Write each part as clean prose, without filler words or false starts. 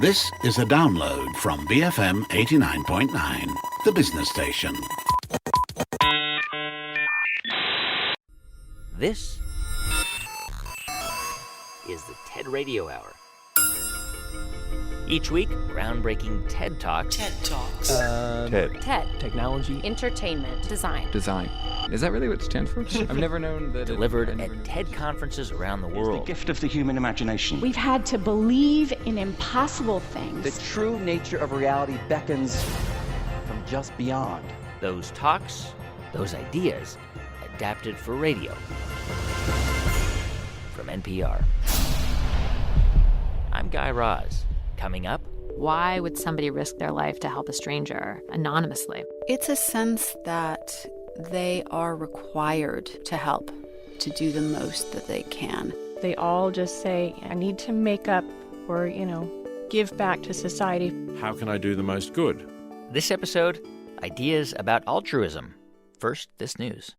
This is a download from BFM 89.9, the business station. This is the TED Radio Hour. Each week, groundbreaking TED Talks. TED Talks. TED. Technology. Entertainment. Design. Is that really what it stands for? I've never known that. Delivered at TED conferences around the world. The gift of the human imagination. We've had to believe in impossible things. The true nature of reality beckons from just beyond. Those talks, those ideas, adapted for radio. From NPR. I'm Guy Raz. Coming up, Why would somebody risk their life to help a stranger anonymously? It's a sense that they are required to help, to do the most that they can. They all just say, I need to make up or, give back to society. How can I do the most good? this episode, ideas about altruism. First, this news.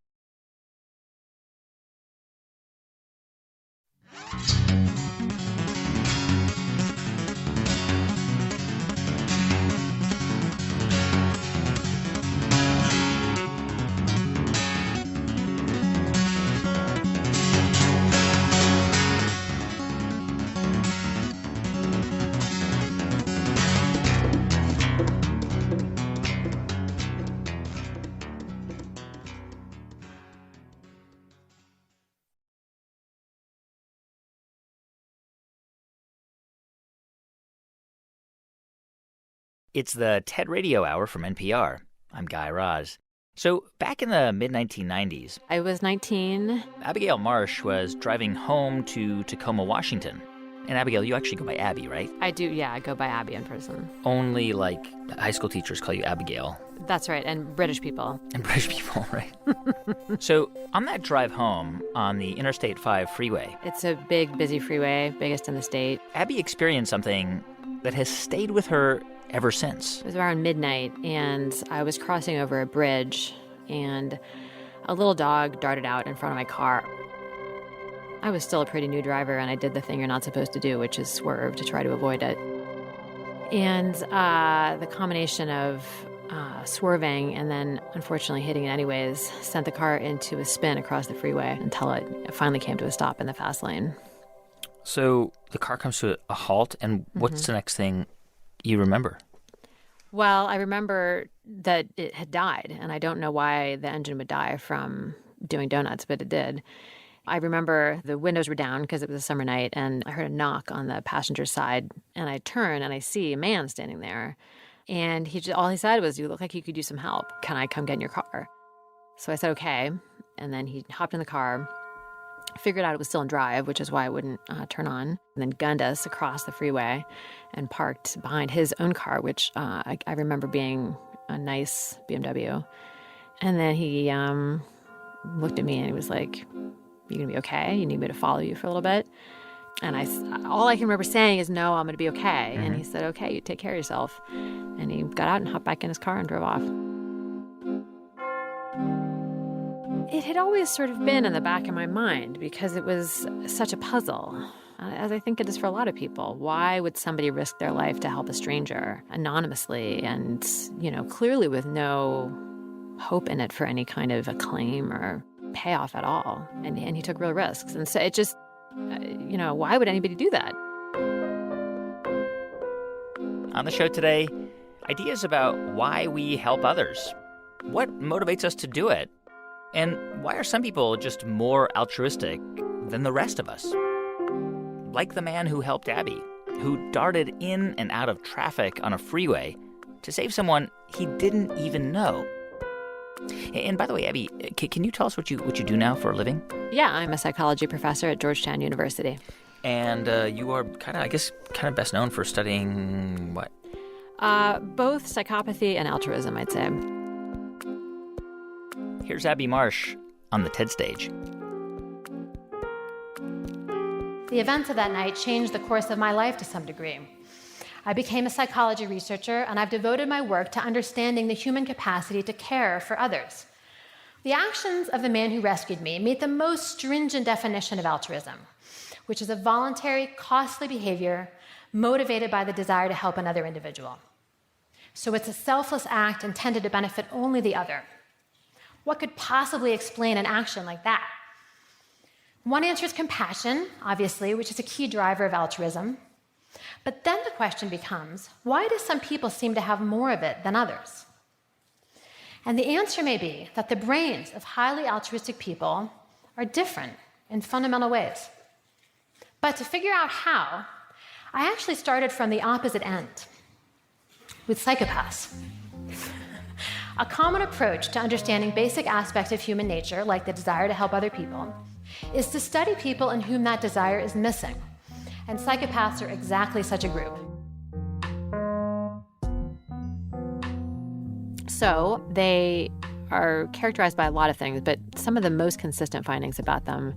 It's the TED Radio Hour from NPR. I'm Guy Raz. So back in the mid-1990s, I was 19. Abigail Marsh was driving home to Tacoma, Washington. And Abigail, you actually go by Abby, right? I do, yeah, I go by Abby in person. Only, high school teachers call you Abigail. That's right, and British people. And British people, right? So on that drive home on the Interstate 5 freeway, It's a big, busy freeway, biggest in the state. Abby experienced something that has stayed with her ever since. It was around midnight, and I was crossing over a bridge, and a little dog darted out in front of my car. I was still a pretty new driver, and I did the thing you're not supposed to do, which is swerve to try to avoid it. And the combination of swerving and then unfortunately hitting it anyways sent the car into a spin across the freeway until it finally came to a stop in the fast lane. So the car comes to a halt, and what's the next thing you remember? Well, I remember that it had died, and I don't know why the engine would die from doing donuts, but it did. I remember the windows were down because it was a summer night, and I heard a knock on the passenger side, and I turn and I see a man standing there, and all he said was, "You look like you could use some help. Can I come get in your car?" So I said, okay, and then he hopped in the car, figured out it was still in drive, which is why it wouldn't turn on, and then gunned us across the freeway and parked behind his own car, which I remember being a nice BMW. And then he looked at me and he was like, "You gonna be okay? You need me to follow you for a little bit?" And all I can remember saying is, "No, I'm gonna be okay." And he said, "Okay, you take care of yourself." And he got out and hopped back in his car and drove off. It had always sort of been in the back of my mind because it was such a puzzle, as I think it is for a lot of people. Why would somebody risk their life to help a stranger anonymously and, clearly with no hope in it for any kind of acclaim or payoff at all? And he took real risks. And so it just, why would anybody do that? On the show today, ideas about why we help others. What motivates us to do it? And why are some people just more altruistic than the rest of us? Like the man who helped Abby, who darted in and out of traffic on a freeway to save someone he didn't even know. And by the way, Abby, can you tell us what you do now for a living? Yeah, I'm a psychology professor at Georgetown University. And you are kind of best known for studying what? Both psychopathy and altruism, I'd say. Here's Abby Marsh on the TED stage. The events of that night changed the course of my life to some degree. I became a psychology researcher, and I've devoted my work to understanding the human capacity to care for others. The actions of the man who rescued me meet the most stringent definition of altruism, which is a voluntary, costly behavior motivated by the desire to help another individual. So it's a selfless act intended to benefit only the other. What could possibly explain an action like that? One answer is compassion, obviously, which is a key driver of altruism. But then the question becomes, why do some people seem to have more of it than others? And the answer may be that the brains of highly altruistic people are different in fundamental ways. But to figure out how, I actually started from the opposite end, with psychopaths. A common approach to understanding basic aspects of human nature, like the desire to help other people, is to study people in whom that desire is missing. And psychopaths are exactly such a group. So they are characterized by a lot of things, but some of the most consistent findings about them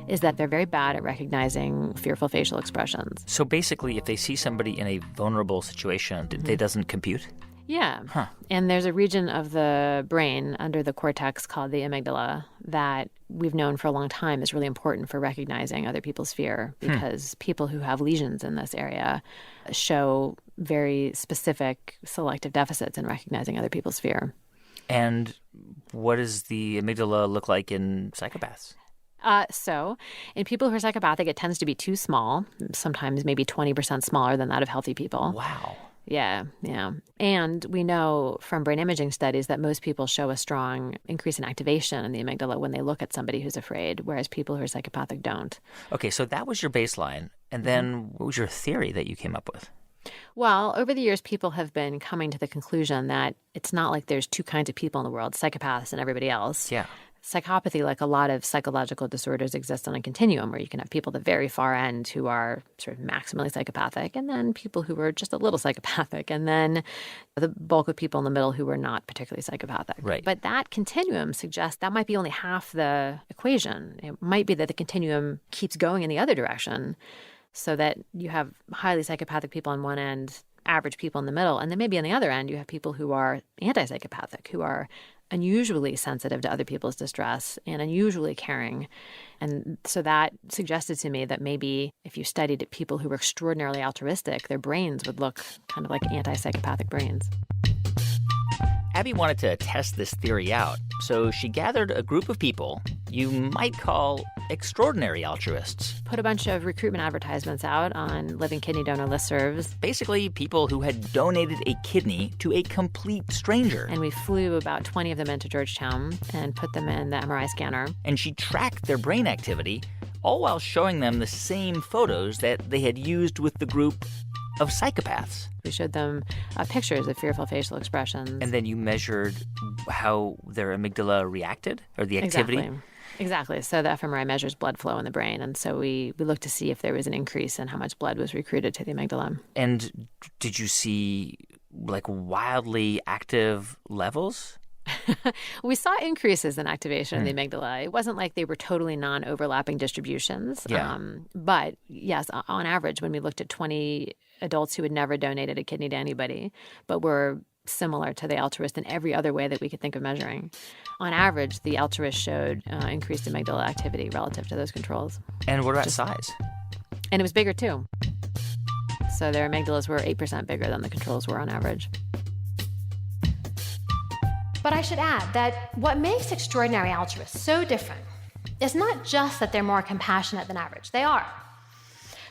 is that they're very bad at recognizing fearful facial expressions. So basically, if they see somebody in a vulnerable situation, it doesn't compute? Yeah. Huh. And there's a region of the brain under the cortex called the amygdala that we've known for a long time is really important for recognizing other people's fear, because people who have lesions in this area show very specific selective deficits in recognizing other people's fear. And what does the amygdala look like in psychopaths? So in people who are psychopathic, it tends to be too small, sometimes maybe 20% smaller than that of healthy people. Wow. Yeah. And we know from brain imaging studies that most people show a strong increase in activation in the amygdala when they look at somebody who's afraid, whereas people who are psychopathic don't. Okay, so that was your baseline. And then what was your theory that you came up with? Well, over the years, people have been coming to the conclusion that it's not like there's two kinds of people in the world, psychopaths and everybody else. Yeah. Psychopathy, like a lot of psychological disorders, exists on a continuum where you can have people at the very far end who are sort of maximally psychopathic, and then people who are just a little psychopathic, and then the bulk of people in the middle who are not particularly psychopathic. Right. But that continuum suggests that might be only half the equation. It might be that the continuum keeps going in the other direction, so that you have highly psychopathic people on one end, average people in the middle, and then maybe on the other end you have people who are anti-psychopathic, who are unusually sensitive to other people's distress and unusually caring. And so that suggested to me that maybe if you studied people who were extraordinarily altruistic, their brains would look kind of like anti-psychopathic brains. Abby wanted to test this theory out, so she gathered a group of people you might call extraordinary altruists. Put a bunch of recruitment advertisements out on living kidney donor listservs. Basically, people who had donated a kidney to a complete stranger. And we flew about 20 of them into Georgetown and put them in the MRI scanner. And she tracked their brain activity, all while showing them the same photos that they had used with the group of psychopaths. We showed them pictures of fearful facial expressions. And then you measured how their amygdala reacted, or the activity? Exactly. So the fMRI measures blood flow in the brain. And so we looked to see if there was an increase in how much blood was recruited to the amygdala. And did you see, like, wildly active levels? We saw increases in activation in the amygdala. It wasn't like they were totally non-overlapping distributions. Yeah. But yes, on average, when we looked at 20 adults who had never donated a kidney to anybody, but were similar to the altruist in every other way that we could think of measuring, on average, the altruist showed increased amygdala activity relative to those controls. And what about size? And it was bigger, too. So their amygdalas were 8% bigger than the controls were on average. But I should add that what makes extraordinary altruists so different is not just that they're more compassionate than average. They are.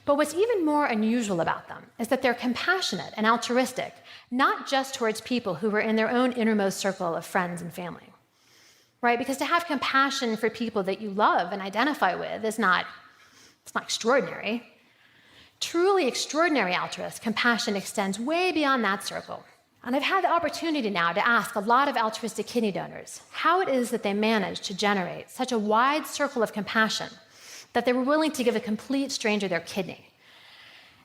But what's even more unusual about them is that they're compassionate and altruistic, not just towards people who are in their own innermost circle of friends and family, right? Because to have compassion for people that you love and identify with it's not extraordinary. Truly extraordinary altruist compassion extends way beyond that circle. And I've had the opportunity now to ask a lot of altruistic kidney donors how it is that they manage to generate such a wide circle of compassion that they were willing to give a complete stranger their kidney.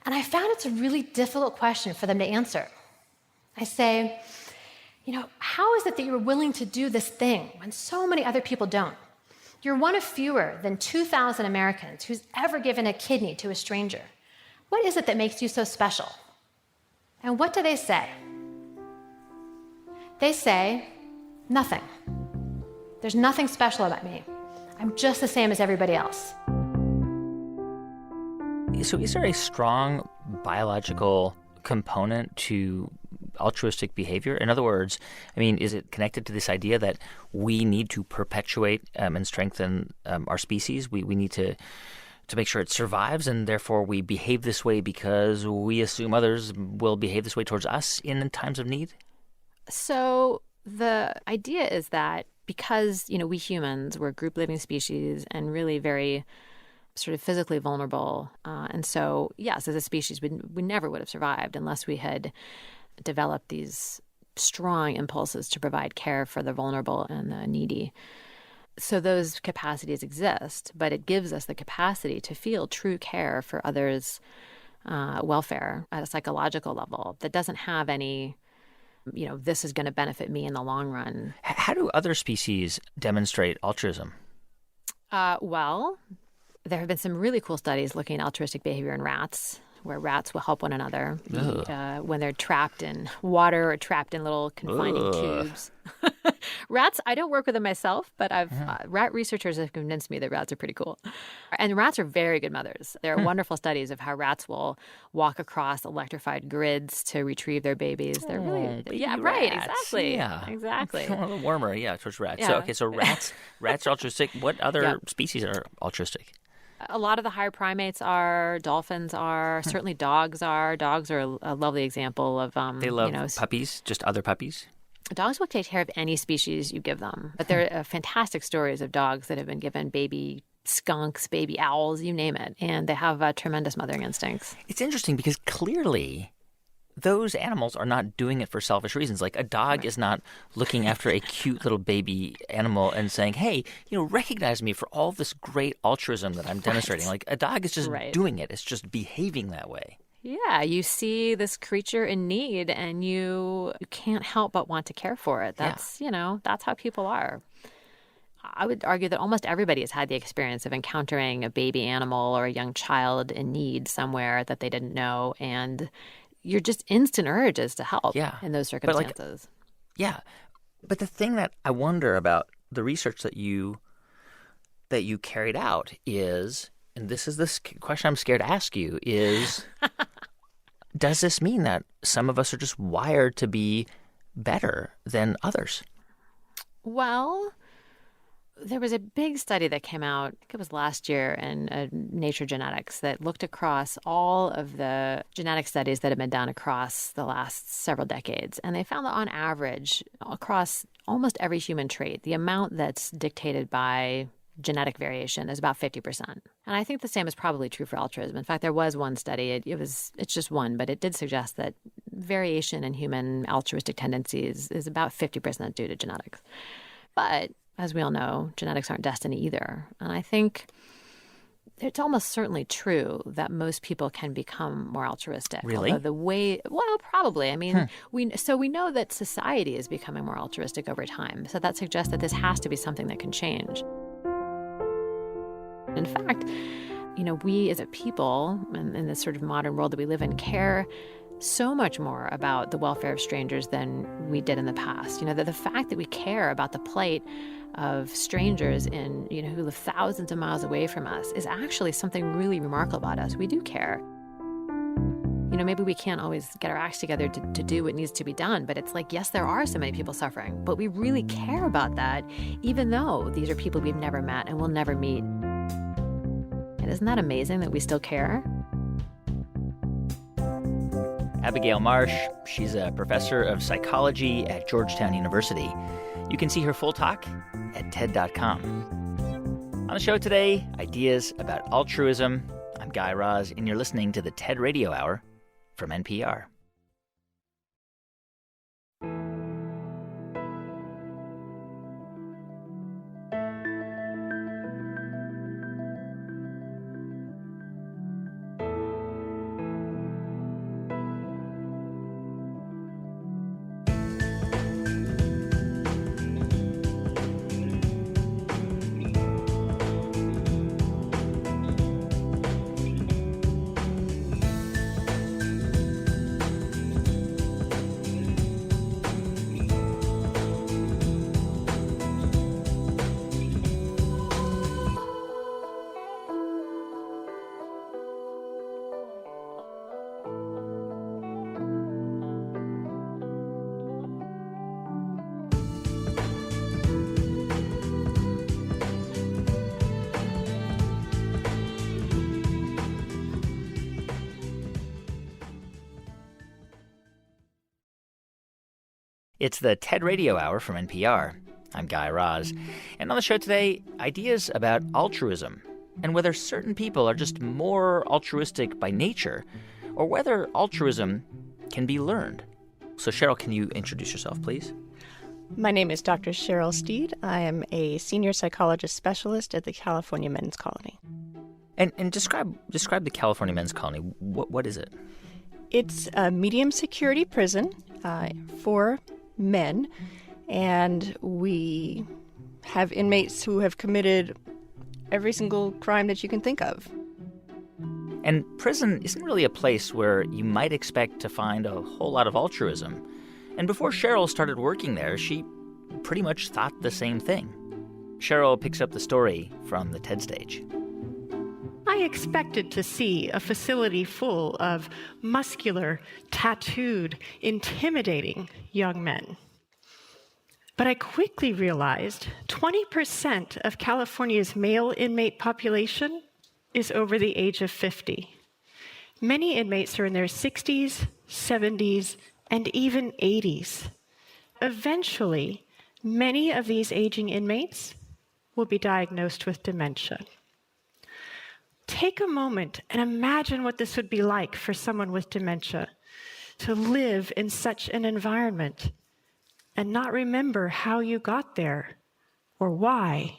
And I found it's a really difficult question for them to answer. I say, how is it that you're willing to do this thing when so many other people don't? You're one of fewer than 2,000 Americans who's ever given a kidney to a stranger. What is it that makes you so special? And what do they say? They say, nothing. There's nothing special about me. I'm just the same as everybody else. So is there a strong biological component to altruistic behavior? In other words, I mean, is it connected to this idea that we need to perpetuate and strengthen our species? We need to make sure it survives, and therefore we behave this way because we assume others will behave this way towards us in times of need? So the idea is that because, we humans, we're a group living species and really very sort of physically vulnerable. And so, yes, as a species, we never would have survived unless we had developed these strong impulses to provide care for the vulnerable and the needy. So those capacities exist, but it gives us the capacity to feel true care for others' welfare at a psychological level that doesn't have any, this is going to benefit me in the long run. How do other species demonstrate altruism? Well, there have been some really cool studies looking at altruistic behavior in rats, where rats will help one another when they're trapped in water or trapped in little confining tubes. Rats, I don't work with them myself, but rat researchers have convinced me that rats are pretty cool. And rats are very good mothers. There are wonderful studies of how rats will walk across electrified grids to retrieve their babies. They're really, right, exactly. Yeah. Exactly. A little warmer, towards rats. Yeah. So rats are altruistic. What other species are altruistic? A lot of the higher primates are, dolphins are, certainly dogs are. Dogs are a lovely example of they love puppies, just other puppies. Dogs will take care of any species you give them. But there are fantastic stories of dogs that have been given baby skunks, baby owls, you name it. And they have tremendous mothering instincts. It's interesting because clearly those animals are not doing it for selfish reasons. Like a dog is not looking after a cute little baby animal and saying, hey, recognize me for all this great altruism that I'm demonstrating. Like a dog is just doing it. It's just behaving that way. Yeah, you see this creature in need and you can't help but want to care for it. That's, that's how people are. I would argue that almost everybody has had the experience of encountering a baby animal or a young child in need somewhere that they didn't know, and you're just instant urges to help in those circumstances. But the thing that I wonder about the research that you carried out is, and this is this question I'm scared to ask you, is does this mean that some of us are just wired to be better than others? Well, there was a big study that came out, I think it was last year, in Nature Genetics that looked across all of the genetic studies that have been done across the last several decades. And they found that on average, across almost every human trait, the amount that's dictated by genetic variation is about 50%. And I think the same is probably true for altruism. In fact, there was one study, it's just one, but it did suggest that variation in human altruistic tendencies is about 50% due to genetics. But as we all know, genetics aren't destiny either. And I think it's almost certainly true that most people can become more altruistic. Really? Probably. I mean, we know that society is becoming more altruistic over time. So that suggests that this has to be something that can change. In fact, we as a people, in this sort of modern world that we live in, care so much more about the welfare of strangers than we did in the past. The fact that we care about the plight of strangers who live thousands of miles away from us is actually something really remarkable about us. We do care. Maybe we can't always get our acts together to do what needs to be done, but it's like, yes, there are so many people suffering, but we really care about that, even though these are people we've never met and will never meet. And isn't that amazing that we still care? Abigail Marsh, she's a professor of psychology at Georgetown University. You can see her full talk at TED.com. On the show today, ideas about altruism. I'm Guy Raz, and you're listening to the TED Radio Hour from NPR. It's the TED Radio Hour from NPR. I'm Guy Raz. And on the show today, ideas about altruism and whether certain people are just more altruistic by nature or whether altruism can be learned. So, Cheryl, can you introduce yourself, please? My name is Dr. Cheryl Steed. I am a senior psychologist specialist at the California Men's Colony. And describe the California Men's Colony. What is it? It's a medium security prison for men, and we have inmates who have committed every single crime that you can think of. And prison isn't really a place where you might expect to find a whole lot of altruism. And before Cheryl started working there, she pretty much thought the same thing. Cheryl picks up the story from the TED stage. I expected to see a facility full of muscular, tattooed, intimidating young men. But I quickly realized 20% of California's male inmate population is over the age of 50. Many inmates are in their 60s, 70s, and even 80s. Eventually, many of these aging inmates will be diagnosed with dementia. Take a moment and imagine what this would be like for someone with dementia to live in such an environment and not remember how you got there or why,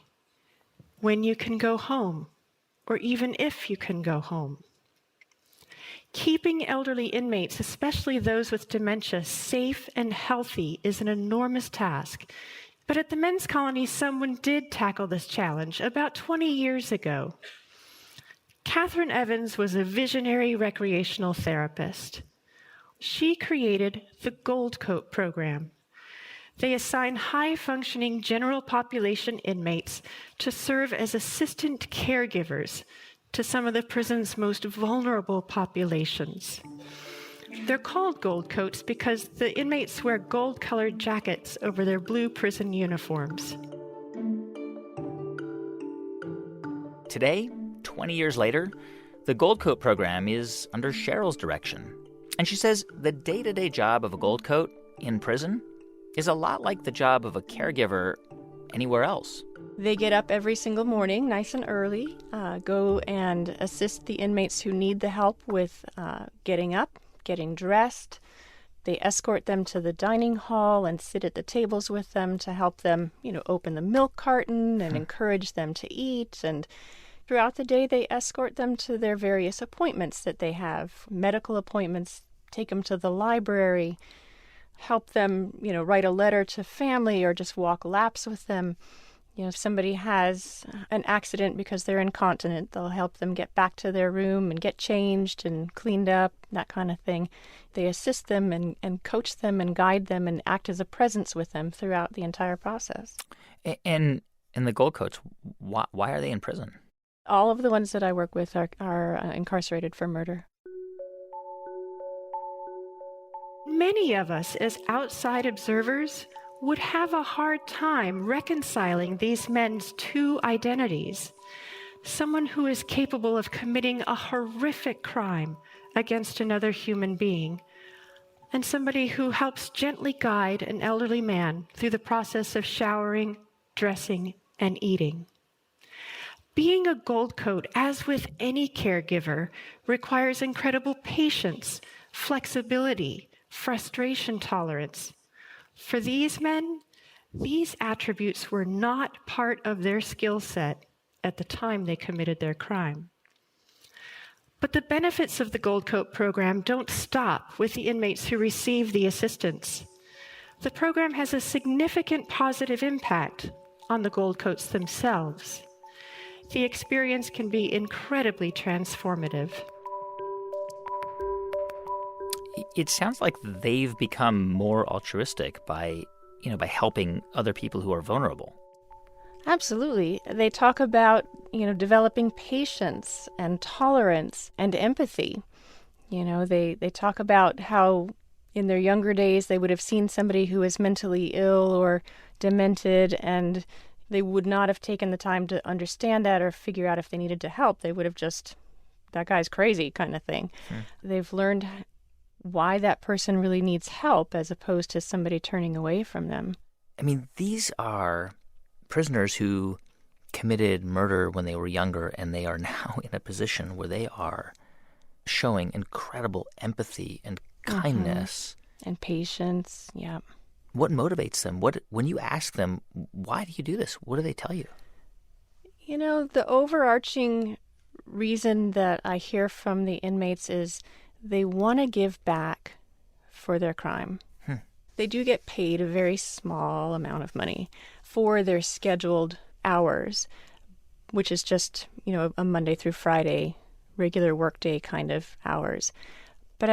when you can go home, or even if you can go home. Keeping elderly inmates, especially those with dementia, safe and healthy is an enormous task. But at the Men's Colony, someone did tackle this challenge about 20 years ago. Catherine Evans was a visionary recreational therapist. She created the Gold Coat program. They assign high-functioning general population inmates to serve as assistant caregivers to some of the prison's most vulnerable populations. They're called gold coats because the inmates wear gold-colored jackets over their blue prison uniforms. Today, 20 years later, the Gold Coat program is under Cheryl's direction. And she says the day-to-day job of a gold coat in prison is a lot like the job of a caregiver anywhere else. They get up every single morning, nice and early, go and assist the inmates who need the help with getting up, getting dressed. They escort them to the dining hall and sit at the tables with them to help them, open the milk carton and encourage them to eat. And throughout the day, they escort them to their various appointments that they have, medical appointments, take them to the library, help them, write a letter to family or just walk laps with them. If somebody has an accident because they're incontinent, they'll help them get back to their room and get changed and cleaned up, that kind of thing. They assist them and coach them and guide them and act as a presence with them throughout the entire process. And the Gold Coats, why are they in prison? All of the ones that I work with are incarcerated for murder. Many of us, as outside observers, would have a hard time reconciling these men's two identities. Someone who is capable of committing a horrific crime against another human being, and somebody who helps gently guide an elderly man through the process of showering, dressing, and eating. Being a gold coat, as with any caregiver, requires incredible patience, flexibility, frustration tolerance. For these men, these attributes were not part of their skill set at the time they committed their crime. But the benefits of the Gold Coat program don't stop with the inmates who receive the assistance. The program has a significant positive impact on the Gold Coats themselves. The experience can be incredibly transformative. It sounds like they've become more altruistic by helping other people who are vulnerable. Absolutely. They talk about, developing patience and tolerance and empathy. They talk about how in their younger days they would have seen somebody who was mentally ill or demented, and they would not have taken the time to understand that or figure out if they needed to help. They would have just, that guy's crazy kind of thing. They've learned why that person really needs help as opposed to somebody turning away from them. I mean, these are prisoners who committed murder when they were younger, and they are now in a position where they are showing incredible empathy and kindness. And patience, yeah. What motivates them? When you ask them, why do you do this? What do they tell you? You know, the overarching reason that I hear from the inmates is they want to give back for their crime. They do get paid a very small amount of money for their scheduled hours, which is just, a Monday through Friday, regular workday kind of hours. But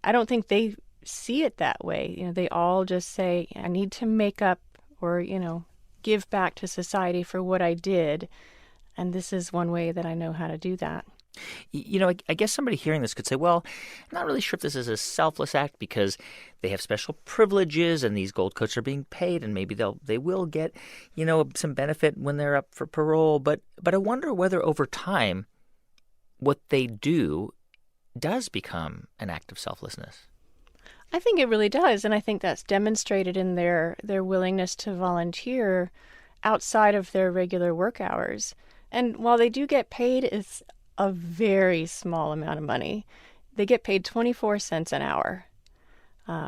I don't think they see it that way. They all just say, I need to make up or, give back to society for what I did. And this is one way that I know how to do that. I guess somebody hearing this could say, well, I'm not really sure if this is a selfless act because they have special privileges and these gold coats are being paid and maybe they will get, some benefit when they're up for parole. But I wonder whether over time what they do does become an act of selflessness. I think it really does. And I think that's demonstrated in their willingness to volunteer outside of their regular work hours. And while they do get paid, it's a very small amount of money. They get paid 24 cents an hour,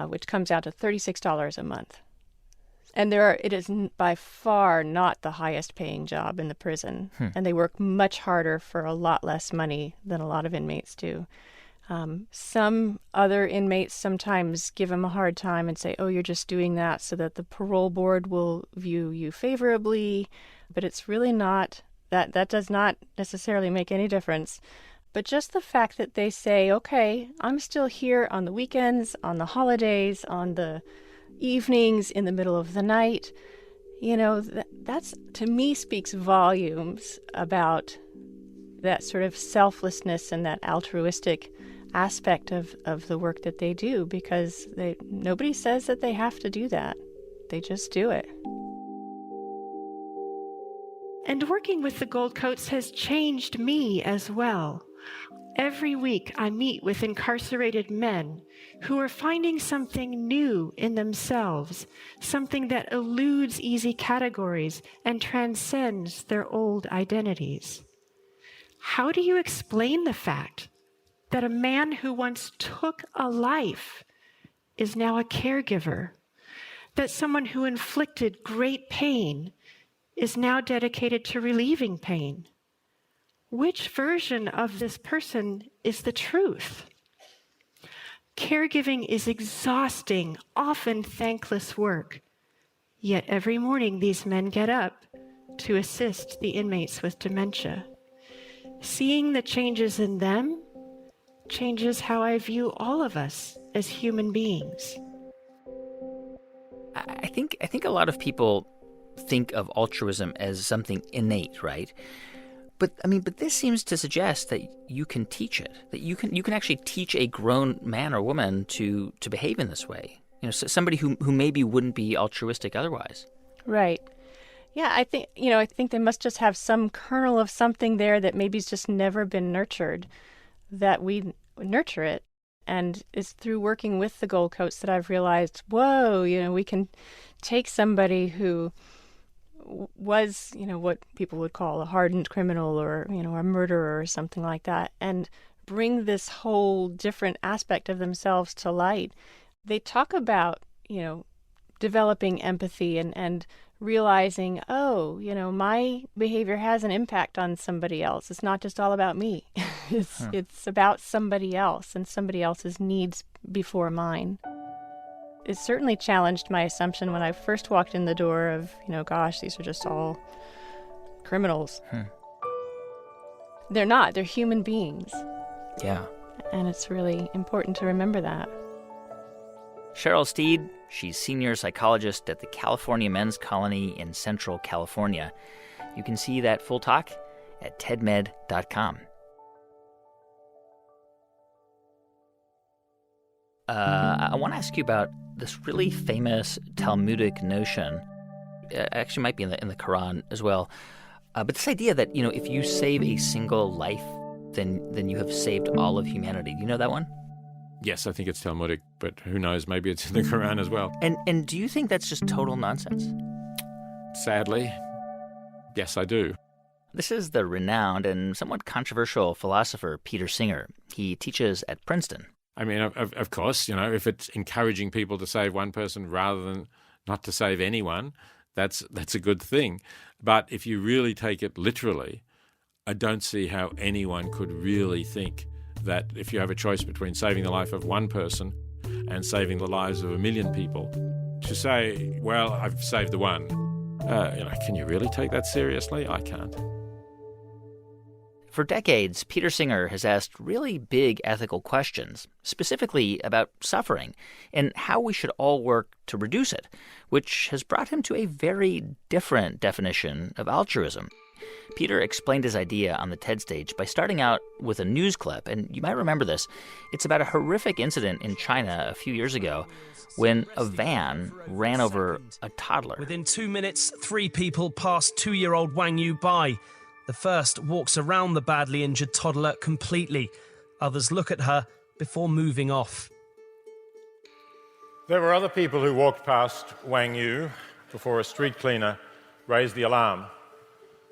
which comes out to $36 a month. And it is by far not the highest paying job in the prison. And they work much harder for a lot less money than a lot of inmates do. Some other inmates sometimes give them a hard time and say, oh, you're just doing that so that the parole board will view you favorably. But it's really not. That does not necessarily make any difference. But just the fact that they say, okay, I'm still here on the weekends, on the holidays, on the evenings, in the middle of the night, that's, to me, speaks volumes about that sort of selflessness and that altruistic aspect of the work that they do, because nobody says that they have to do that. They just do it. And working with the Gold Coats has changed me as well. Every week I meet with incarcerated men who are finding something new in themselves, something that eludes easy categories and transcends their old identities. How do you explain the fact that a man who once took a life is now a caregiver? That someone who inflicted great pain is now dedicated to relieving pain? Which version of this person is the truth? Caregiving is exhausting, often thankless work. Yet every morning these men get up to assist the inmates with dementia. Seeing the changes in them changes how I view all of us as human beings. I think a lot of people think of altruism as something innate, right? But this seems to suggest that you can teach it, that you can actually teach a grown man or woman to behave in this way. Somebody who maybe wouldn't be altruistic otherwise. Right. Yeah, I think they must just have some kernel of something there that maybe's just never been nurtured, that we nurture it. And it's through working with the Gold Coats that I've realized, whoa, we can take somebody who was, what people would call a hardened criminal or, a murderer or something like that, and bring this whole different aspect of themselves to light. They talk about, developing empathy and realizing, oh, my behavior has an impact on somebody else. It's not just all about me. It's about somebody else and somebody else's needs before mine. It certainly challenged my assumption when I first walked in the door of, gosh, these are just all criminals. They're not. They're human beings. Yeah. And it's really important to remember that. Cheryl Steed, she's senior psychologist at the California Men's Colony in Central California. You can see that full talk at tedmed.com. I want to ask you about this really famous Talmudic notion. It actually might be in the Quran as well. But this idea that, if you save a single life, then you have saved all of humanity. Do you know that one? Yes, I think it's Talmudic, but who knows, maybe it's in the Quran as well. And do you think that's just total nonsense? Sadly, yes, I do. This is the renowned and somewhat controversial philosopher Peter Singer. He teaches at Princeton. I mean, of course, if it's encouraging people to save one person rather than not to save anyone, that's a good thing. But if you really take it literally, I don't see how anyone could really think that if you have a choice between saving the life of one person and saving the lives of 1 million people, to say, well, I've saved the one, can you really take that seriously? I can't. For decades, Peter Singer has asked really big ethical questions, specifically about suffering and how we should all work to reduce it, which has brought him to a very different definition of altruism. Peter explained his idea on the TED stage by starting out with a news clip, and you might remember this. It's about a horrific incident in China a few years ago when a van ran over a toddler. Within 2 minutes, 3 people passed 2-year-old Wang Yu by. The first walks around the badly injured toddler completely. Others look at her before moving off. There were other people who walked past Wang Yu before a street cleaner raised the alarm.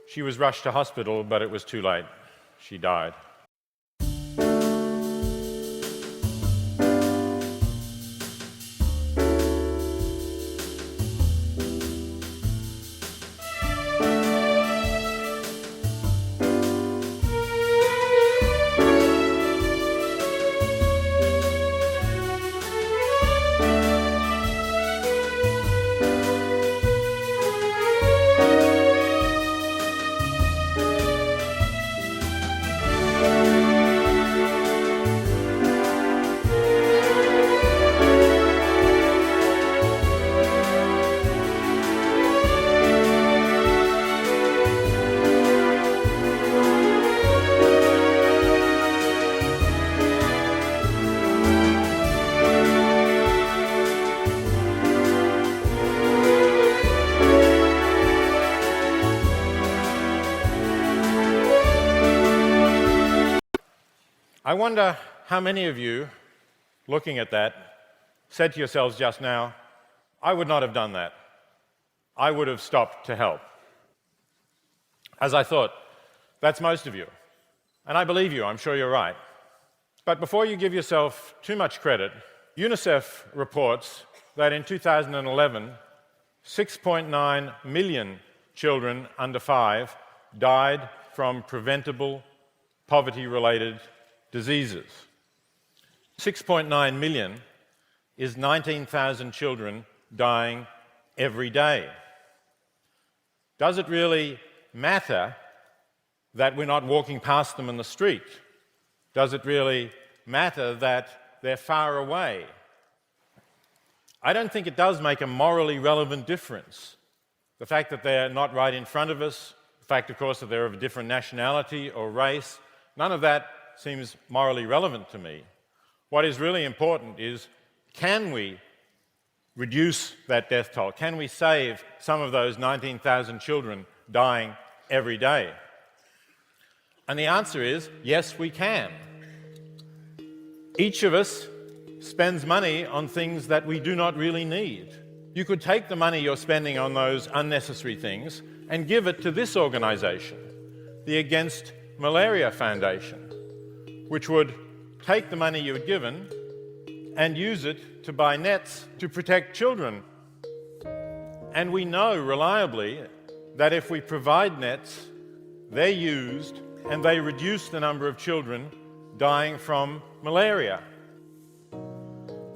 She was rushed to hospital, but it was too late. She died. I wonder how many of you, looking at that, said to yourselves just now, I would not have done that. I would have stopped to help. As I thought, that's most of you. And I believe you, I'm sure you're right. But before you give yourself too much credit, UNICEF reports that in 2011, 6.9 million children under 5 died from preventable poverty-related diseases. 6.9 million is 19,000 children dying every day. Does it really matter that we're not walking past them in the street? Does it really matter that they're far away? I don't think it does make a morally relevant difference. The fact that they're not right in front of us, the fact, of course, that they're of a different nationality or race, none of that seems morally relevant to me. What is really important is, can we reduce that death toll? Can we save some of those 19,000 children dying every day? And the answer is, yes, we can. Each of us spends money on things that we do not really need. You could take the money you're spending on those unnecessary things and give it to this organization, the Against Malaria Foundation, which would take the money you had given and use it to buy nets to protect children. And we know reliably that if we provide nets, they're used and they reduce the number of children dying from malaria.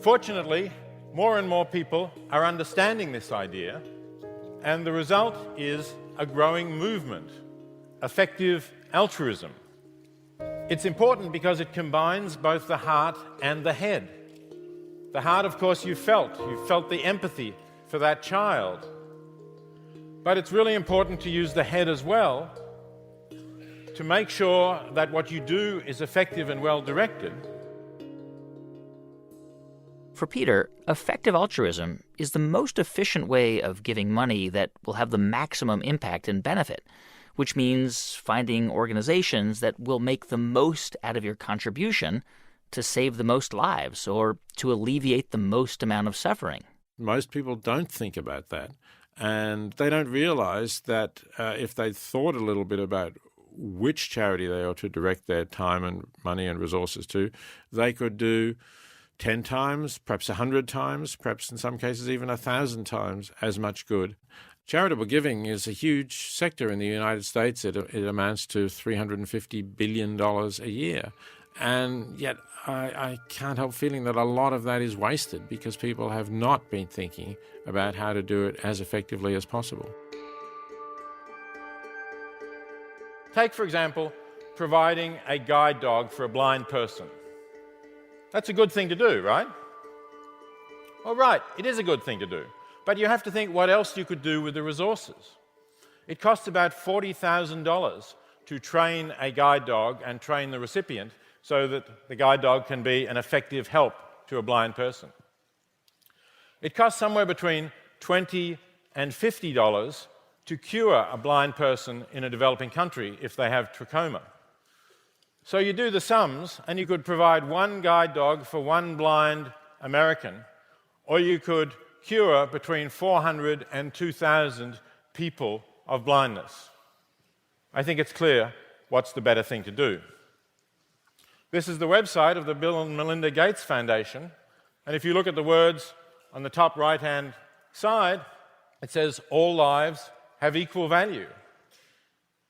Fortunately, more and more people are understanding this idea, and the result is a growing movement, effective altruism. It's important because it combines both the heart and the head. The heart, of course, you felt the empathy for that child. But it's really important to use the head as well to make sure that what you do is effective and well-directed. For Peter, effective altruism is the most efficient way of giving money that will have the maximum impact and benefit, which means finding organizations that will make the most out of your contribution to save the most lives or to alleviate the most amount of suffering? Most people don't think about that. And they don't realize that if they thought a little bit about which charity they ought to direct their time and money and resources to, they could do 10 times, perhaps 100 times, perhaps in some cases even 1,000 times as much good. Charitable giving is a huge sector in the United States. It amounts to $350 billion a year. And yet I can't help feeling that a lot of that is wasted because people have not been thinking about how to do it as effectively as possible. Take, for example, providing a guide dog for a blind person. That's a good thing to do, right? Well, right, it is a good thing to do. But you have to think what else you could do with the resources. It costs about $40,000 to train a guide dog and train the recipient so that the guide dog can be an effective help to a blind person. It costs somewhere between $20 and $50 to cure a blind person in a developing country if they have trachoma. So you do the sums, and you could provide one guide dog for one blind American, or you could cure between 400 and 2,000 people of blindness. I think it's clear what's the better thing to do. This is the website of the Bill and Melinda Gates Foundation, and if you look at the words on the top right-hand side, it says, all lives have equal value.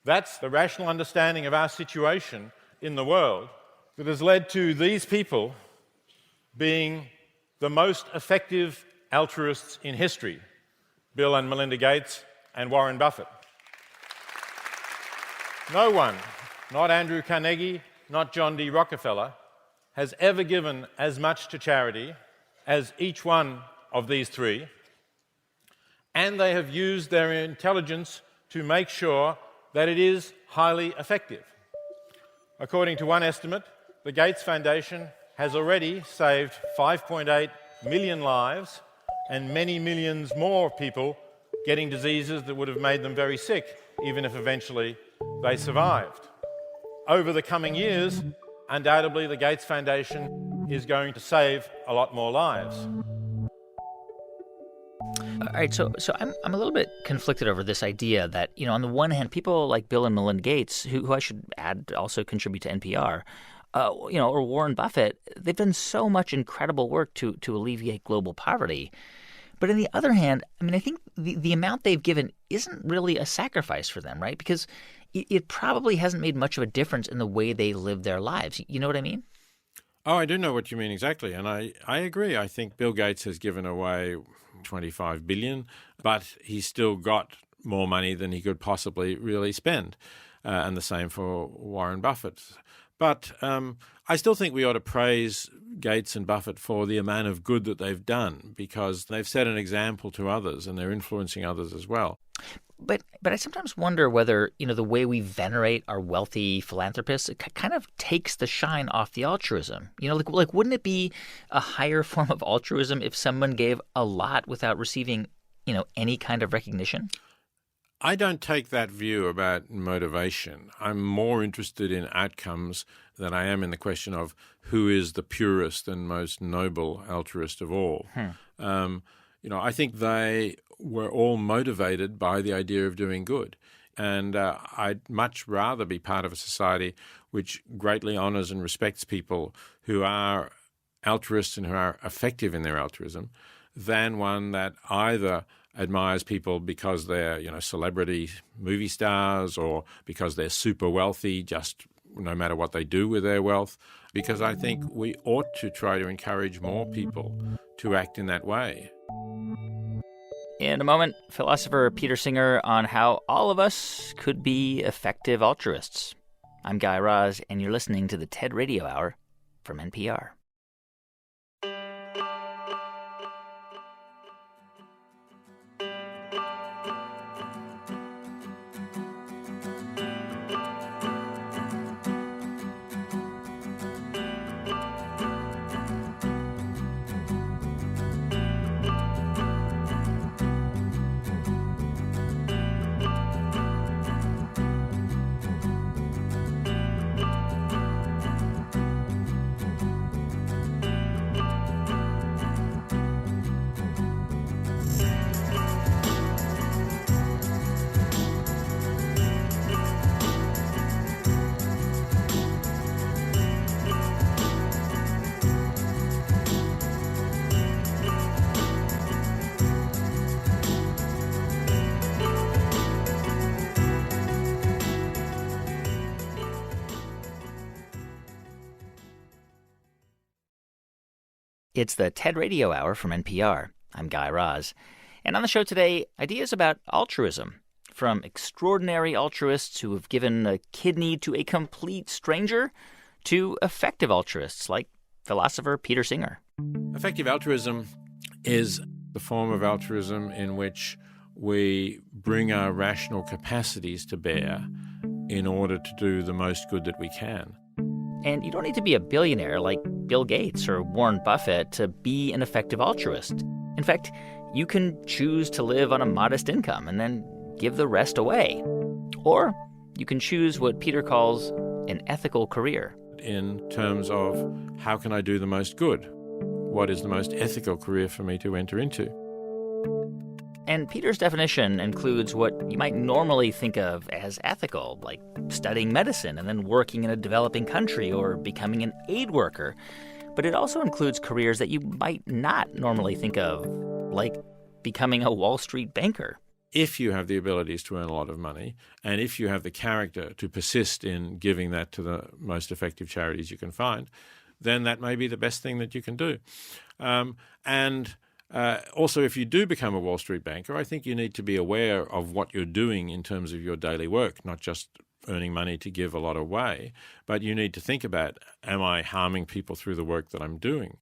That's the rational understanding of our situation in the world that has led to these people being the most effective altruists in history, Bill and Melinda Gates and Warren Buffett. No one, not Andrew Carnegie, not John D. Rockefeller, has ever given as much to charity as each one of these three, and they have used their intelligence to make sure that it is highly effective. According to one estimate, the Gates Foundation has already saved 5.8 million lives and many millions more people getting diseases that would have made them very sick, even if eventually they survived. Over the coming years, undoubtedly the Gates Foundation is going to save a lot more lives. All right, so I'm a little bit conflicted over this idea that, on the one hand, people like Bill and Melinda Gates, who I should add also contribute to NPR, or Warren Buffett, they've done so much incredible work to alleviate global poverty. But on the other hand, I think the amount they've given isn't really a sacrifice for them, right? Because it probably hasn't made much of a difference in the way they live their lives. You know what I mean? Oh, I do know what you mean exactly. And I agree. I think Bill Gates has given away $25 billion, but he's still got more money than he could possibly really spend. And the same for Warren Buffett. But I still think we ought to praise Gates and Buffett for the amount of good that they've done, because they've set an example to others and they're influencing others as well. But I sometimes wonder whether, the way we venerate our wealthy philanthropists, it kind of takes the shine off the altruism. Like wouldn't it be a higher form of altruism if someone gave a lot without receiving, any kind of recognition? I don't take that view about motivation. I'm more interested in outcomes than I am in the question of who is the purest and most noble altruist of all. I think they were all motivated by the idea of doing good. And I'd much rather be part of a society which greatly honors and respects people who are altruists and who are effective in their altruism than one that either admires people because they're, celebrity movie stars or because they're super wealthy, just no matter what they do with their wealth. Because I think we ought to try to encourage more people to act in that way. In a moment, philosopher Peter Singer on how all of us could be effective altruists. I'm Guy Raz, and you're listening to the TED Radio Hour from NPR. It's the TED Radio Hour from NPR. I'm Guy Raz. And on the show today, ideas about altruism, from extraordinary altruists who have given a kidney to a complete stranger to effective altruists like philosopher Peter Singer. Effective altruism is the form of altruism in which we bring our rational capacities to bear in order to do the most good that we can. And you don't need to be a billionaire like Bill Gates or Warren Buffett to be an effective altruist. In fact, you can choose to live on a modest income and then give the rest away. Or you can choose what Peter calls an ethical career. In terms of how can I do the most good? What is the most ethical career for me to enter into? And Peter's definition includes what you might normally think of as ethical, like studying medicine and then working in a developing country or becoming an aid worker. But it also includes careers that you might not normally think of, like becoming a Wall Street banker. If you have the abilities to earn a lot of money, and if you have the character to persist in giving that to the most effective charities you can find, then that may be the best thing that you can do. Also, if you do become a Wall Street banker, I think you need to be aware of what you're doing in terms of your daily work, not just earning money to give a lot away, but you need to think about, am I harming people through the work that I'm doing?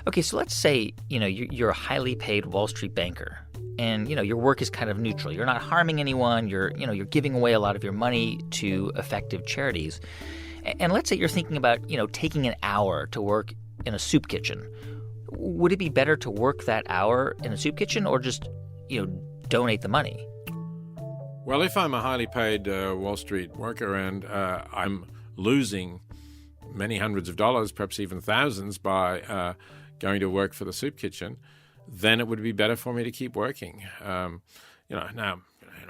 Okay, so let's say, you're a highly paid Wall Street banker and, your work is kind of neutral. You're not harming anyone. You're giving away a lot of your money to effective charities. And let's say you're thinking about, taking an hour to work in a soup kitchen. Would it be better to work that hour in a soup kitchen or just, donate the money? Well, if I'm a highly paid Wall Street worker and I'm losing many hundreds of dollars, perhaps even thousands, by going to work for the soup kitchen, then it would be better for me to keep working.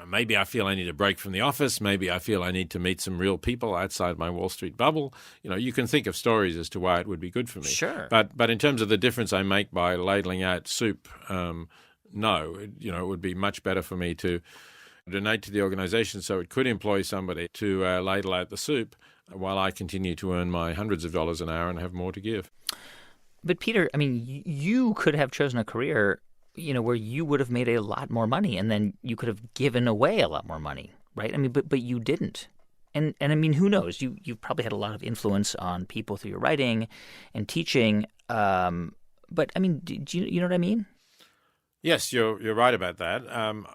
Maybe I feel I need a break from the office. Maybe I feel I need to meet some real people outside my Wall Street bubble. You can think of stories as to why it would be good for me. Sure. But in terms of the difference I make by ladling out soup, no. It would be much better for me to donate to the organization so it could employ somebody to ladle out the soup while I continue to earn my hundreds of dollars an hour and have more to give. But Peter, you could have chosen a career where you would have made a lot more money and then you could have given away a lot more money, right? but you didn't. And who knows? You've probably had a lot of influence on people through your writing and teaching. But do you know what I mean? Yes, you're right about that.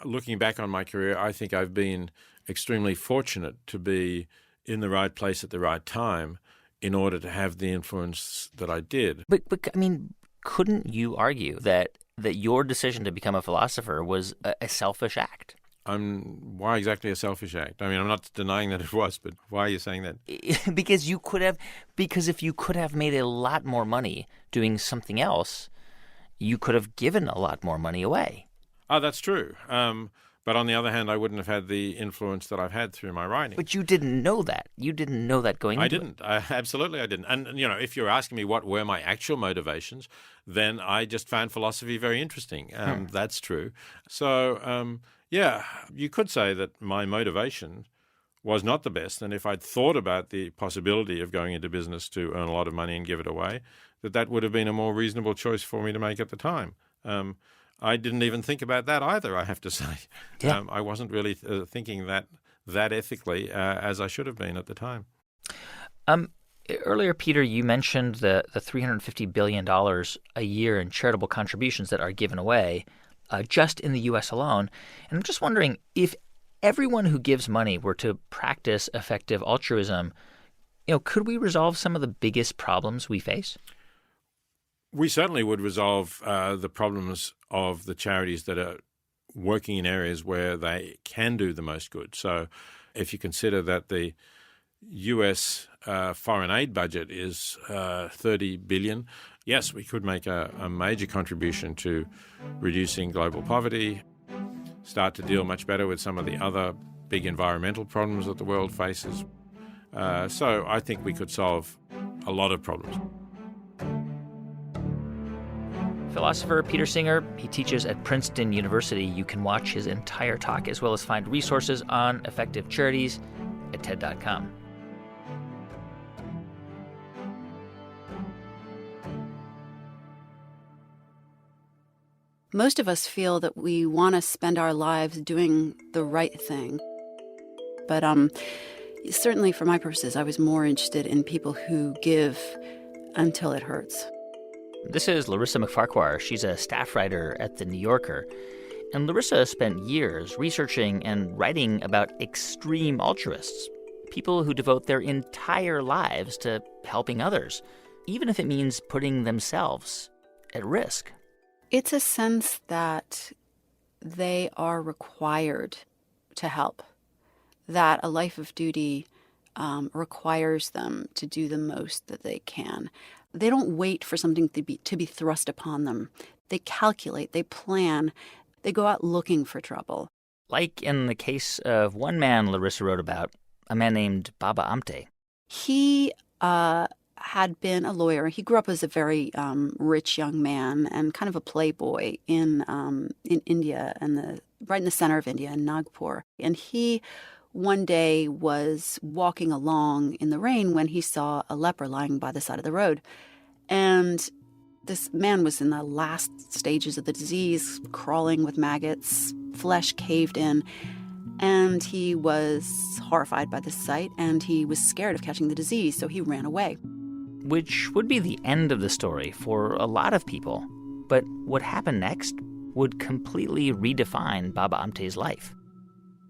Looking back on my career, I think I've been extremely fortunate to be in the right place at the right time in order to have the influence that I did. But couldn't you argue that your decision to become a philosopher was a selfish act? Why exactly a selfish act? I'm not denying that it was, but why are you saying that? Because if you could have made a lot more money doing something else, you could have given a lot more money away. Oh, that's true. But on the other hand, I wouldn't have had the influence that I've had through my writing. But you didn't know that. You didn't know that going into it. Absolutely I didn't. And, if you're asking me what were my actual motivations, then I just found philosophy very interesting. That's true. So, you could say that my motivation was not the best. And if I'd thought about the possibility of going into business to earn a lot of money and give it away, that would have been a more reasonable choice for me to make at the time. I didn't even think about that either, I have to say. Yeah. I wasn't really thinking that ethically as I should have been at the time. Earlier, Peter, you mentioned the $350 billion a year in charitable contributions that are given away just in the U.S. alone. And I'm just wondering, if everyone who gives money were to practice effective altruism, could we resolve some of the biggest problems we face? We certainly would resolve the problems of the charities that are working in areas where they can do the most good. So if you consider that the U.S. foreign aid budget is $30 billion, yes, we could make a major contribution to reducing global poverty, start to deal much better with some of the other big environmental problems that the world faces. So I think we could solve a lot of problems. Philosopher Peter Singer, he teaches at Princeton University. You can watch his entire talk as well as find resources on effective charities at TED.com. Most of us feel that we want to spend our lives doing the right thing. But certainly for my purposes, I was more interested in people who give until it hurts. This is Larissa McFarquhar. She's a staff writer at The New Yorker. And Larissa spent years researching and writing about extreme altruists, people who devote their entire lives to helping others, even if it means putting themselves at risk. It's a sense that they are required to help, that a life of duty requires them to do the most that they can. They don't wait for something to be thrust upon them. They calculate, they plan, they go out looking for trouble. Like in the case of one man Larissa wrote about, a man named Baba Amte. He had been a lawyer. He grew up as a very rich young man and kind of a playboy in India, and right in the center of India, in Nagpur. And he one day was walking along in the rain when he saw a leper lying by the side of the road. And this man was in the last stages of the disease, crawling with maggots, flesh caved in. And he was horrified by this sight, and he was scared of catching the disease, so he ran away. Which would be the end of the story for a lot of people. But what happened next would completely redefine Baba Amte's life.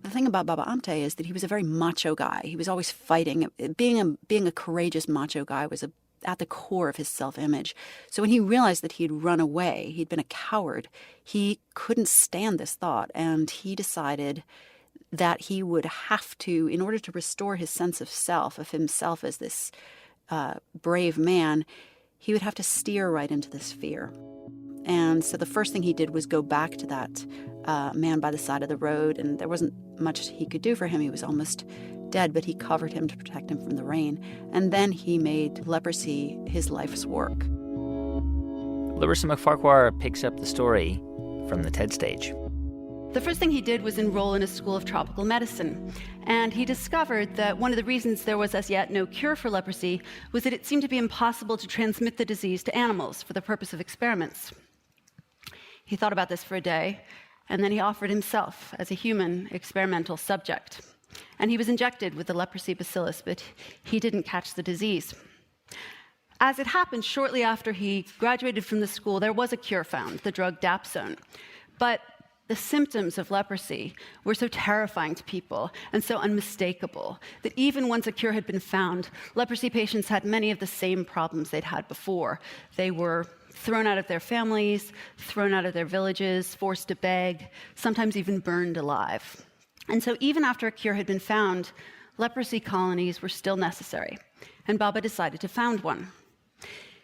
The thing about Baba Amte is that he was a very macho guy. He was always fighting. Being a courageous macho guy was at the core of his self-image. So when he realized that he'd run away, he'd been a coward, he couldn't stand this thought, and he decided that he would have to, in order to restore his sense of self, of himself as this brave man, he would have to steer right into this fear. And so the first thing he did was go back to that man by the side of the road, and there wasn't much he could do for him. He was almost dead, but he covered him to protect him from the rain. And then he made leprosy his life's work. Larissa McFarquhar picks up the story from the TED stage. The first thing he did was enroll in a school of tropical medicine, and he discovered that one of the reasons there was as yet no cure for leprosy was that it seemed to be impossible to transmit the disease to animals for the purpose of experiments. He thought about this for a day, and then he offered himself as a human experimental subject. And he was injected with the leprosy bacillus, but he didn't catch the disease. As it happened, shortly after he graduated from the school, there was a cure found, the drug dapsone. But the symptoms of leprosy were so terrifying to people and so unmistakable that even once a cure had been found, leprosy patients had many of the same problems they'd had before. They were thrown out of their families, thrown out of their villages, forced to beg, sometimes even burned alive. And so even after a cure had been found, leprosy colonies were still necessary, and Baba decided to found one.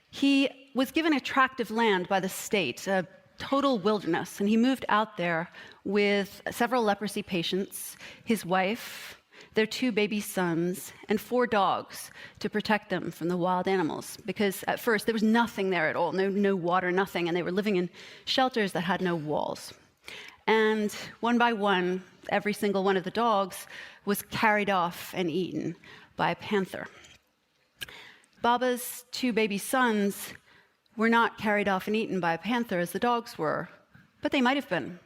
He was given a tract of land by the state, a total wilderness, and he moved out there with several leprosy patients, his wife, their 2 baby sons, and 4 dogs to protect them from the wild animals. Because at first there was nothing there at all, no water, nothing, and they were living in shelters that had no walls. And one by one, every single one of the dogs was carried off and eaten by a panther. Baba's 2 baby sons were not carried off and eaten by a panther as the dogs were, but they might have been.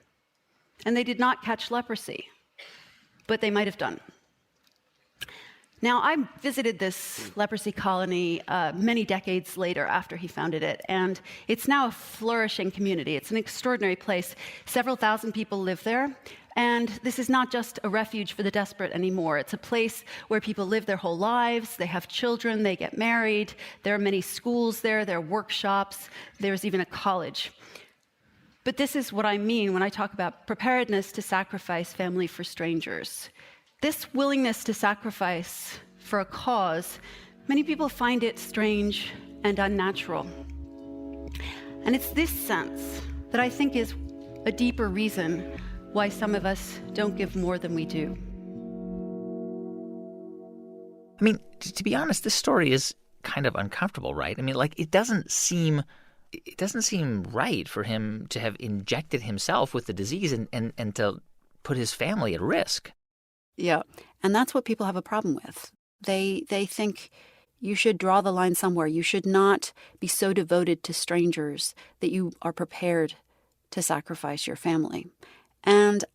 And they did not catch leprosy, but they might have done. Now, I visited this leprosy colony many decades later after he founded it, and it's now a flourishing community. It's an extraordinary place. Several thousand people live there, and this is not just a refuge for the desperate anymore. It's a place where people live their whole lives, they have children, they get married, there are many schools there are workshops, there's even a college. But this is what I mean when I talk about preparedness to sacrifice family for strangers. This willingness to sacrifice for a cause, many people find it strange and unnatural. And it's this sense that I think is a deeper reason why some of us don't give more than we do. I mean, to be honest, this story is kind of uncomfortable, right? I mean, like, it doesn't seem right for him to have injected himself with the disease and to put his family at risk. Yeah, and that's what people have a problem with. They think you should draw the line somewhere. You should not be so devoted to strangers that you are prepared to sacrifice your family. And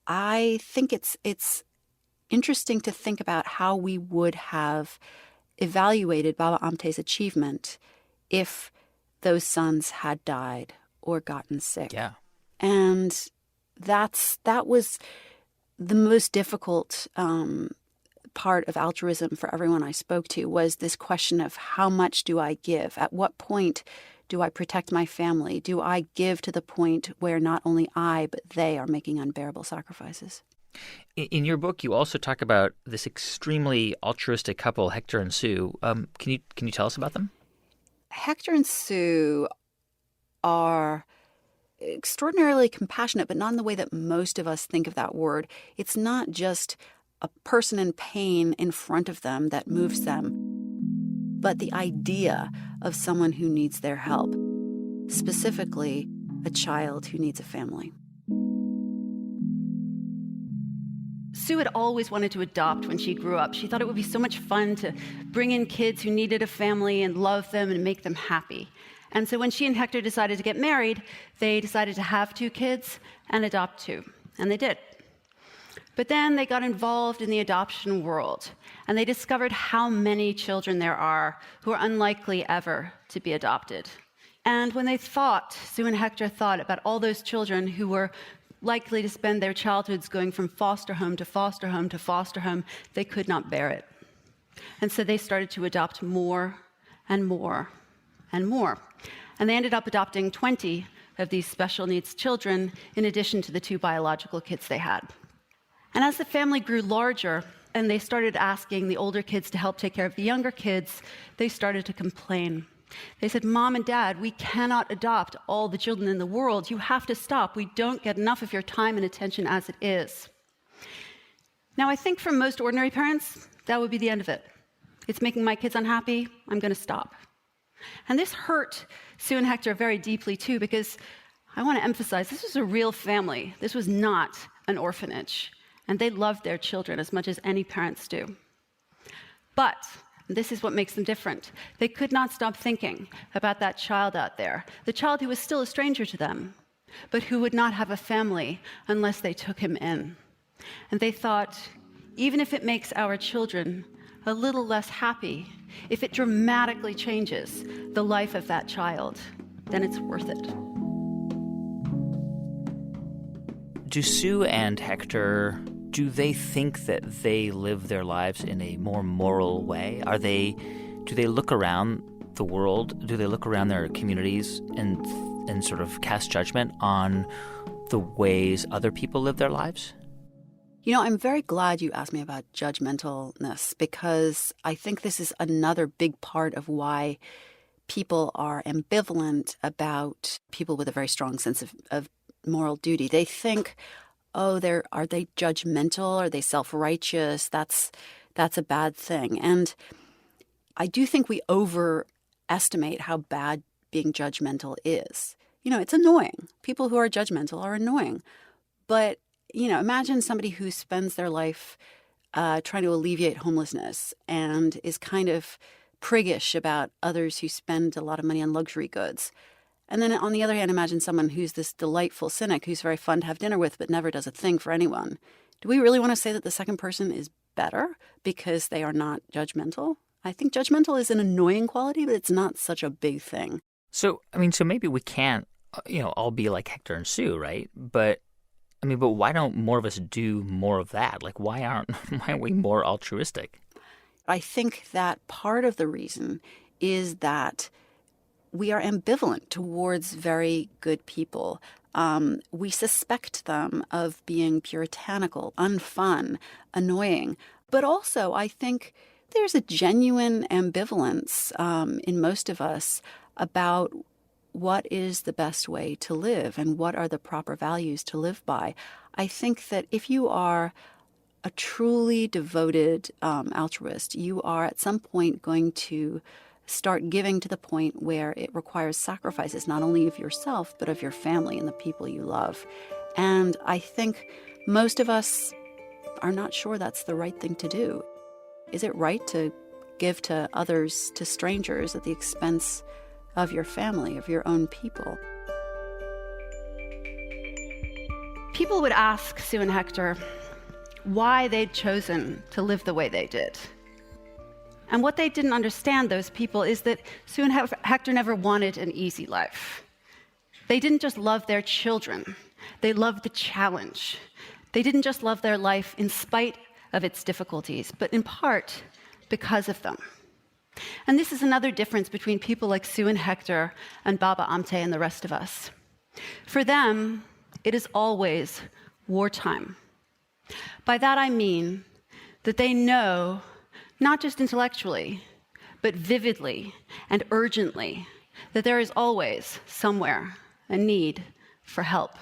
I think it's interesting to think about how we would have evaluated Baba Amte's achievement if those sons had died or gotten sick. Yeah. And that was the most difficult part of altruism for everyone I spoke to, was this question of how much do I give? At what point do I protect my family? Do I give to the point where not only I, but they are making unbearable sacrifices? In your book, you also talk about this extremely altruistic couple, Hector and Sue. Can you tell us about them? Hector and Sue are extraordinarily compassionate, but not in the way that most of us think of that word. It's not just a person in pain in front of them that moves them, but the idea of someone who needs their help, specifically a child who needs a family. Sue had always wanted to adopt when she grew up. She thought it would be so much fun to bring in kids who needed a family and love them and make them happy. And so when she and Hector decided to get married, they decided to have 2 kids and adopt 2. And they did. But then they got involved in the adoption world, and they discovered how many children there are who are unlikely ever to be adopted. And when Sue and Hector thought about all those children who were likely to spend their childhoods going from foster home to foster home to foster home, they could not bear it. And so they started to adopt more and more and more. And they ended up adopting 20 of these special needs children in addition to the 2 biological kids they had. And as the family grew larger and they started asking the older kids to help take care of the younger kids, they started to complain. They said, "Mom and Dad, we cannot adopt all the children in the world. You have to stop. We don't get enough of your time and attention as it is." Now, I think for most ordinary parents, that would be the end of it. It's making my kids unhappy. I'm going to stop. And this hurt Sue and Hector very deeply, too, because I want to emphasize this was a real family. This was not an orphanage. And they loved their children as much as any parents do. But this is what makes them different. They could not stop thinking about that child out there, the child who was still a stranger to them, but who would not have a family unless they took him in. And they thought, even if it makes our children a little less happy, if it dramatically changes the life of that child, then it's worth it. Do Sue and Hector, do they think that they live their lives in a more moral way? Do they look around the world? Do they look around their communities and sort of cast judgment on the ways other people live their lives? You know, I'm very glad you asked me about judgmentalness, because I think this is another big part of why people are ambivalent about people with a very strong sense of moral duty. They think, are they judgmental? Are they self-righteous? That's a bad thing. And I do think we overestimate how bad being judgmental is. You know, it's annoying. People who are judgmental are annoying. But, you know, imagine somebody who spends their life trying to alleviate homelessness and is kind of priggish about others who spend a lot of money on luxury goods. And then on the other hand, imagine someone who's this delightful cynic who's very fun to have dinner with but never does a thing for anyone. Do we really want to say that the second person is better because they are not judgmental? I think judgmental is an annoying quality, but it's not such a big thing. So maybe we can't, all be like Hector and Sue, right? But why don't more of us do more of that? Like, why aren't we more altruistic? I think that part of the reason is that we are ambivalent towards very good people. We suspect them of being puritanical, unfun, annoying. But also, I think there's a genuine ambivalence in most of us about what is the best way to live and what are the proper values to live by. I think that if you are a truly devoted altruist, you are at some point going to start giving to the point where it requires sacrifices not only of yourself, but of your family and the people you love. And I think most of us are not sure that's the right thing to do. Is it right to give to others, to strangers, at the expense of your family, of your own people? People would ask Sue and Hector why they'd chosen to live the way they did. And what they didn't understand, those people, is that Sue and Hector never wanted an easy life. They didn't just love their children. They loved the challenge. They didn't just love their life in spite of its difficulties, but in part because of them. And this is another difference between people like Sue and Hector and Baba Amte and the rest of us. For them, it is always wartime. By that I mean that they know, not just intellectually, but vividly and urgently, that there is always, somewhere, a need for help.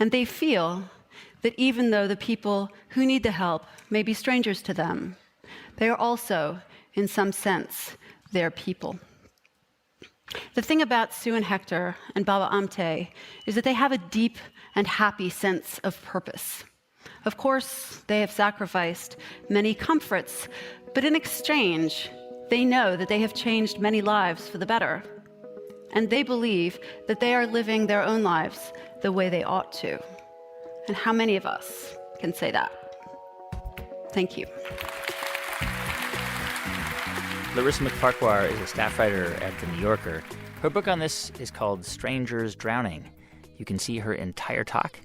And they feel that even though the people who need the help may be strangers to them, they are also, in some sense, their people. The thing about Sue and Hector and Baba Amte is that they have a deep and happy sense of purpose. Of course, they have sacrificed many comforts, but in exchange, they know that they have changed many lives for the better. And they believe that they are living their own lives the way they ought to. And how many of us can say that? Thank you. Larissa McFarquhar is a staff writer at The New Yorker. Her book on this is called Strangers Drowning. You can see her entire talk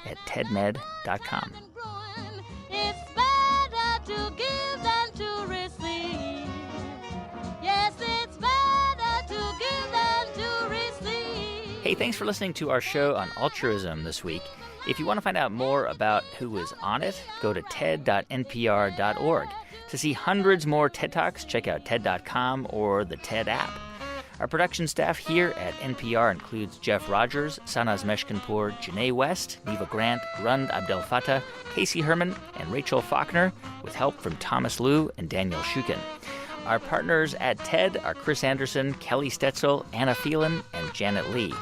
at tedmed.com. It's better to give than to receive. Yes, it's better to give than to receive. Hey, thanks for listening to our show on altruism this week. If you want to find out more about who was on it, go to ted.npr.org. To see hundreds more TED Talks, check out TED.com or the TED app. Our production staff here at NPR includes Jeff Rogers, Sanaz Meshkinpour, Janae West, Neva Grant, Rund Abdel Fattah, Casey Herman, and Rachel Faulkner, with help from Thomas Liu and Daniel Shukin. Our partners at TED are Chris Anderson, Kelly Stetzel, Anna Phelan, and Janet Lee.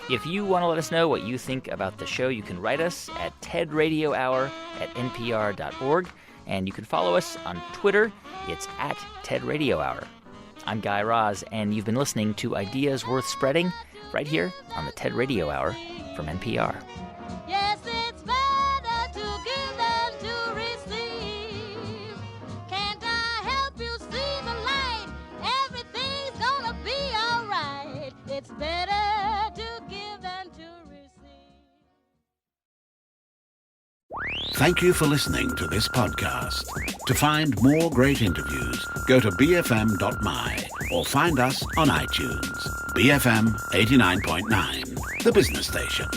If you want to let us know what you think about the show, you can write us at tedradiohour@npr.org, and you can follow us on Twitter. It's at TEDRadioHour. I'm Guy Raz, and you've been listening to Ideas Worth Spreading right here on the TED Radio Hour from NPR. Yes, it's better to give than to receive. Can't I help you see the light? Everything's gonna be all right. It's better to give than to receive. Thank you for listening to this podcast. To find more great interviews, go to bfm.my or find us on iTunes. BFM 89.9, the business station.